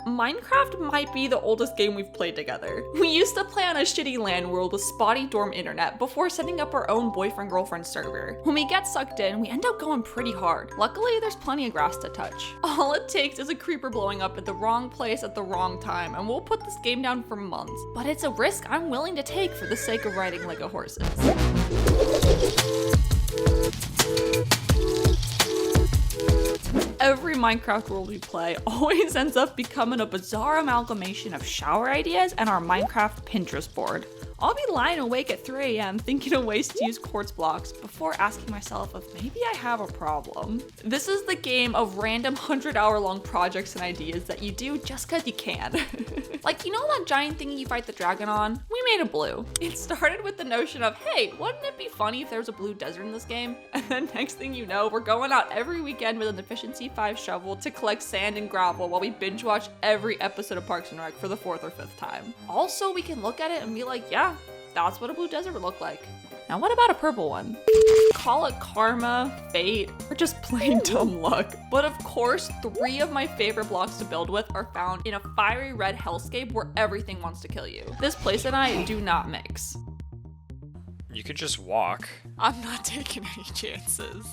Minecraft might be the oldest game we've played together. We used to play on a shitty LAN world with spotty dorm internet before setting up our own boyfriend-girlfriend server. When we get sucked in, we end up going pretty hard. Luckily, there's plenty of grass to touch. All it takes is a creeper blowing up at the wrong place at the wrong time, and we'll put this game down for months. But it's a risk I'm willing to take for the sake of riding Lego horses. Every Minecraft world we play always ends up becoming a bizarre amalgamation of shower ideas and our Minecraft Pinterest board. I'll be lying awake at 3 AM thinking of ways to use quartz blocks before asking myself if maybe I have a problem. This is the game of random 100-hour-long projects and ideas that you do just cause you can. Like, you know that giant thingy you fight the dragon on? We made it blue. It started with the notion of, hey, wouldn't it be funny if there was a blue desert in this game? And then next thing you know, we're going out every weekend with an efficiency 5 shovel to collect sand and gravel while we binge watch every episode of Parks and Rec for the 4th or 5th time. Also, we can look at it and be like, yeah, that's what a blue desert would look like. Now what about a purple one? Call it karma, fate, or just plain dumb luck. But of course, 3 of my favorite blocks to build with are found in a fiery red hellscape where everything wants to kill you. This place and I do not mix. You could just walk. I'm not taking any chances.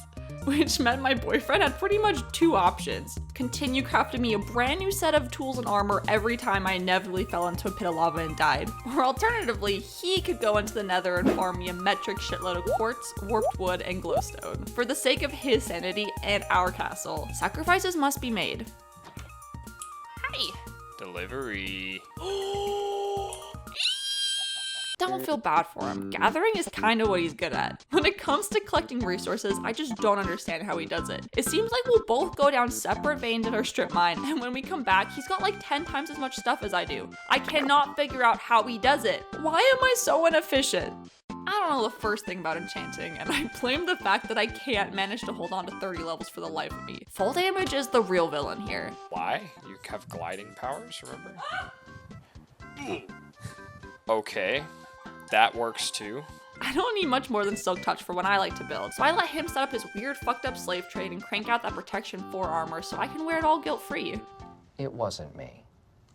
Which meant my boyfriend had pretty much 2 options. Continue crafting me a brand new set of tools and armor every time I inevitably fell into a pit of lava and died. Or alternatively, he could go into the Nether and farm me a metric shitload of quartz, warped wood, and glowstone. For the sake of his sanity and our castle, sacrifices must be made. Hi! Delivery. Don't feel bad for him. Gathering is kind of what he's good at. When it comes to collecting resources, I just don't understand how he does it. It seems like we'll both go down separate veins at our strip mine, and when we come back, he's got like 10 times as much stuff as I do. I cannot figure out how he does it. Why am I so inefficient? I don't know the first thing about enchanting, and I blame the fact that I can't manage to hold on to 30 levels for the life of me. Full damage is the real villain here. Why? You have gliding powers, remember? Okay. That works too. I don't need much more than Silk Touch for when I like to build, so I let him set up his weird fucked up slave trade and crank out that protection 4 armor so I can wear it all guilt-free. It wasn't me.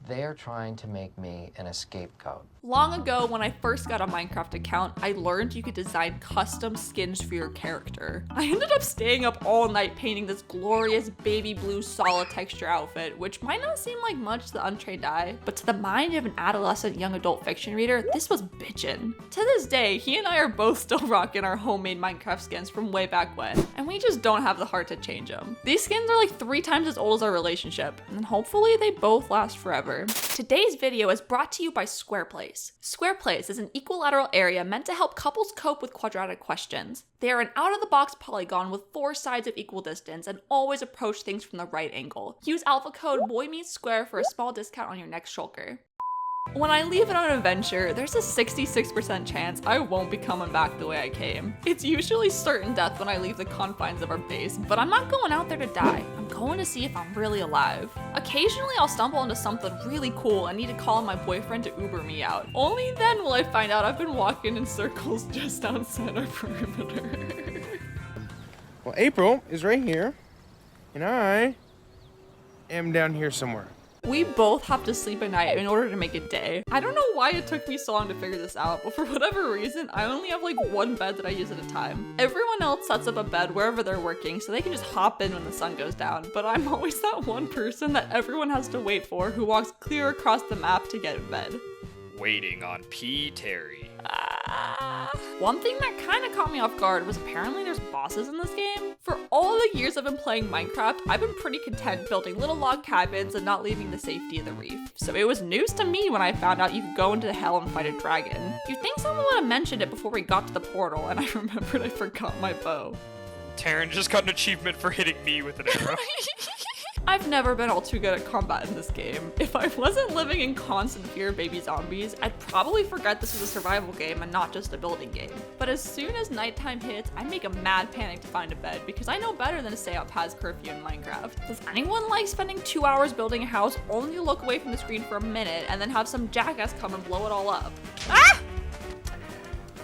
They're trying to make me an scapegoat. Long ago, when I first got a Minecraft account, I learned you could design custom skins for your character. I ended up staying up all night painting this glorious baby blue solid texture outfit, which might not seem like much to the untrained eye, but to the mind of an adolescent young adult fiction reader, this was bitchin'. To this day, he and I are both still rocking our homemade Minecraft skins from way back when, and we just don't have the heart to change them. These skins are like 3 times as old as our relationship, and hopefully they both last forever. Today's video is brought to you by SquarePlace. SquarePlace is an equilateral area meant to help couples cope with quadratic questions. They are an out-of-the-box polygon with 4 sides of equal distance and always approach things from the right angle. Use alpha code BOYMeetsSquare for a small discount on your next shulker. When I leave it on an adventure, there's a 66% chance I won't be coming back the way I came. It's usually certain death when I leave the confines of our base, but I'm not going out there to die. I'm going to see if I'm really alive. Occasionally I'll stumble into something really cool and need to call on my boyfriend to Uber me out. Only then will I find out I've been walking in circles just outside our perimeter. Well, April is right here, and I am down here somewhere. We both have to sleep at night in order to make it day. I don't know why it took me so long to figure this out, but for whatever reason, I only have like 1 bed that I use at a time. Everyone else sets up a bed wherever they're working so they can just hop in when the sun goes down, but I'm always that one person that everyone has to wait for who walks clear across the map to get in bed. Waiting on P. Terry. One thing that kind of caught me off guard was apparently there's bosses in this game. For all the years I've been playing Minecraft, I've been pretty content building little log cabins and not leaving the safety of the reef. So it was news to me when I found out you could go into hell and fight a dragon. You'd think someone would have mentioned it before we got to the portal, and I remembered I forgot my bow. Taryn just got an achievement for hitting me with an arrow. I've never been all too good at combat in this game. If I wasn't living in constant fear of baby zombies, I'd probably forget this was a survival game and not just a building game. But as soon as nighttime hits, I make a mad panic to find a bed because I know better than to stay out past curfew in Minecraft. Does anyone like spending 2 hours building a house only to look away from the screen for a minute and then have some jackass come and blow it all up? Ah!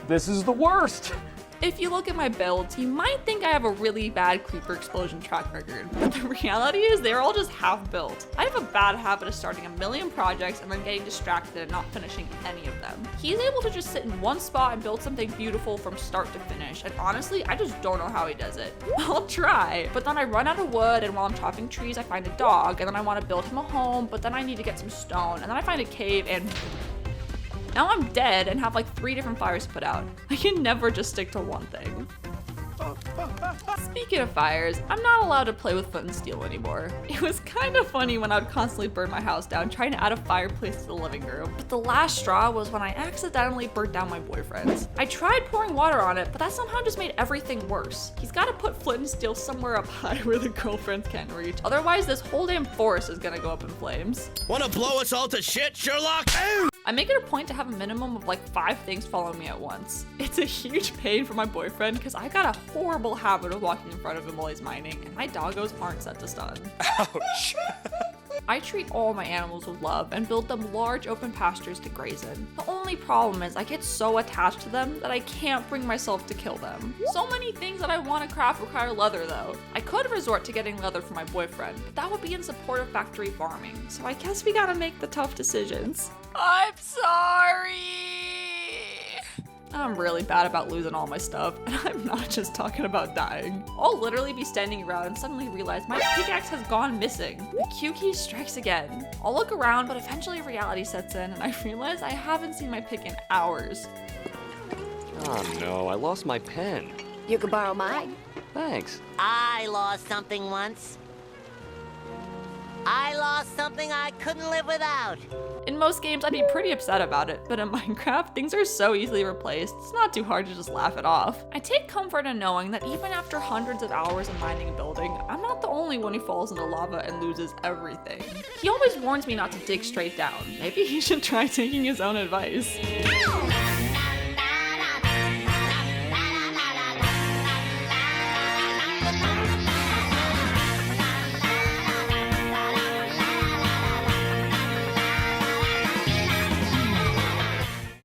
This is the worst. If you look at my builds, you might think I have a really bad creeper explosion track record, but the reality is they're all just half built. I have a bad habit of starting a million projects and then getting distracted and not finishing any of them. He's able to just sit in one spot and build something beautiful from start to finish, and honestly, I just don't know how he does it. I'll try, but then I run out of wood, and while I'm chopping trees, I find a dog, and then I want to build him a home, but then I need to get some stone, and then I find a cave, and now I'm dead and have like 3 different fires to put out. I can never just stick to one thing. Speaking of fires, I'm not allowed to play with flint and steel anymore. It was kind of funny when I would constantly burn my house down trying to add a fireplace to the living room, but the last straw was when I accidentally burnt down my boyfriend's. I tried pouring water on it, but that somehow just made everything worse. He's got to put flint and steel somewhere up high where the girlfriends can't reach. Otherwise, this whole damn forest is gonna go up in flames. Wanna blow us all to shit, Sherlock? I make it a point to have a minimum of like 5 things follow me at once. It's a huge pain for my boyfriend because I got a horrible habit of walking in front of him while he's mining, and my doggos aren't set to stun. Ouch. I treat all my animals with love and build them large open pastures to graze in. The only problem is I get so attached to them that I can't bring myself to kill them. So many things that I want to craft require leather though. I could resort to getting leather for my boyfriend, but that would be in support of factory farming, so I guess we gotta make the tough decisions. I'm sorry! I'm really bad about losing all my stuff, and I'm not just talking about dying. I'll literally be standing around and suddenly realize my pickaxe has gone missing. The Q key strikes again. I'll look around, but eventually reality sets in, and I realize I haven't seen my pick in hours. Oh no, I lost my pen. You can borrow mine. Thanks. I lost something once. I lost something I couldn't live without. In most games, I'd be pretty upset about it, but in Minecraft, things are so easily replaced, it's not too hard to just laugh it off. I take comfort in knowing that even after hundreds of hours of mining and building, I'm not the only one who falls into lava and loses everything. He always warns me not to dig straight down. Maybe he should try taking his own advice. Ow!